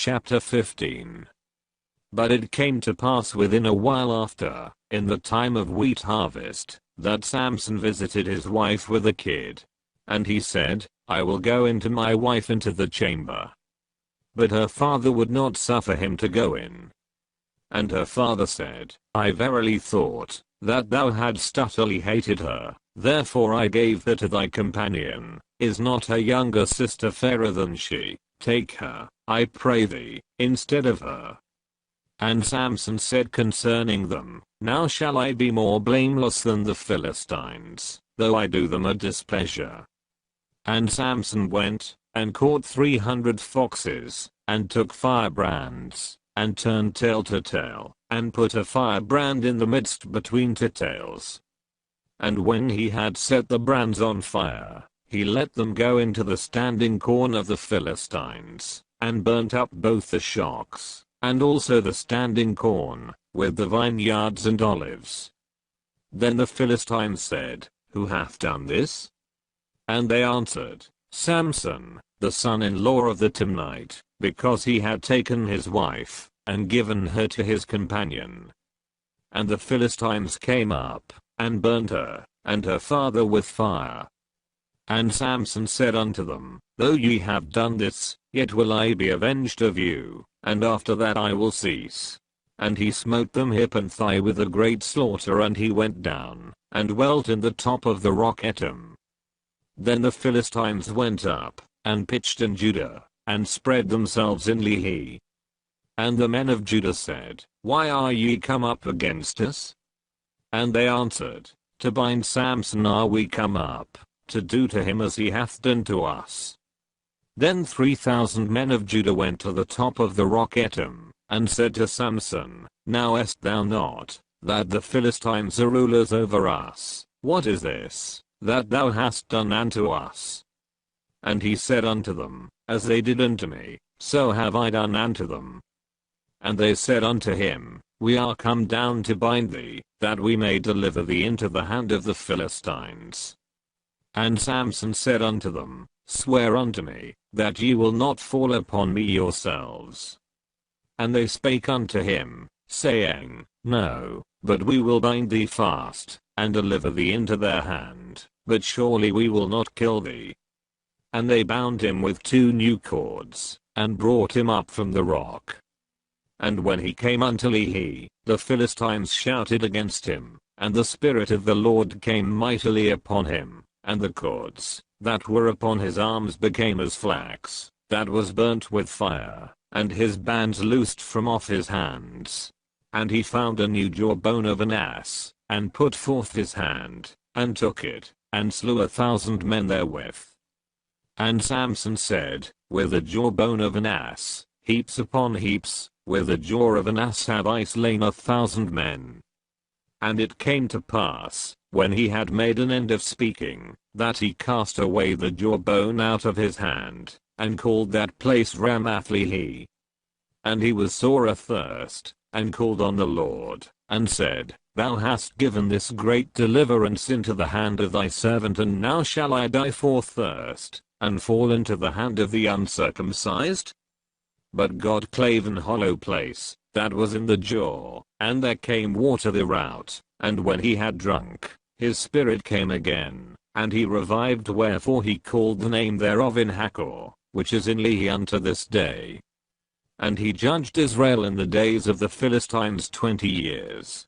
Chapter 15. But it came to pass within a while after, in the time of wheat harvest, that Samson visited his wife with a kid. And he said, I will go into my wife into the chamber. But her father would not suffer him to go in. And her father said, I verily thought that thou hadst utterly hated her, therefore I gave her to thy companion. Is not her younger sister fairer than she? Take her, I pray thee, instead of her. And Samson said concerning them, Now shall I be more blameless than the Philistines, though I do them a displeasure. And Samson went, and caught 300 foxes, and took firebrands, and turned tail to tail, and put a firebrand in the midst between two tails. And when he had set the brands on fire, he let them go into the standing corn of the Philistines, and burnt up both the shocks, and also the standing corn, with the vineyards and olives. Then the Philistines said, Who hath done this? And they answered, Samson, the son-in-law of the Timnite, because he had taken his wife, and given her to his companion. And the Philistines came up, and burnt her, and her father with fire. And Samson said unto them, Though ye have done this, yet will I be avenged of you, and after that I will cease. And he smote them hip and thigh with a great slaughter, and he went down, and dwelt in the top of the rock Etam. Then the Philistines went up, and pitched in Judah, and spread themselves in Lehi. And the men of Judah said, Why are ye come up against us? And they answered, To bind Samson are we come up, to do to him as he hath done to us. Then 3,000 men of Judah went to the top of the rock Etam, and said to Samson, Knowest thou not, that the Philistines are rulers over us? What is this, that thou hast done unto us? And he said unto them, As they did unto me, so have I done unto them. And they said unto him, We are come down to bind thee, that we may deliver thee into the hand of the Philistines. And Samson said unto them, Swear unto me, that ye will not fall upon me yourselves. And they spake unto him, saying, No, but we will bind thee fast, and deliver thee into their hand, but surely we will not kill thee. And they bound him with 2 new cords, and brought him up from the rock. And when he came unto Lehi, the Philistines shouted against him, and the Spirit of the Lord came mightily upon him, and the cords that were upon his arms became as flax, that was burnt with fire, and his bands loosed from off his hands. And he found a new jawbone of an ass, and put forth his hand, and took it, and slew 1,000 men therewith. And Samson said, With the jawbone of an ass, heaps upon heaps, with the jaw of an ass have I slain 1,000 men. And it came to pass, when he had made an end of speaking, that he cast away the jawbone out of his hand, and called that place Ramath Lehi. And he was sore athirst, and called on the Lord, and said, Thou hast given this great deliverance into the hand of thy servant, and now shall I die for thirst, and fall into the hand of the uncircumcised? But God clave an hollow place, that was in the jaw, and there came water thereout, and when he had drunk, his spirit came again, and he revived, wherefore he called the name thereof in Hakkor, which is in Lehi unto this day. And he judged Israel in the days of the Philistines 20 years.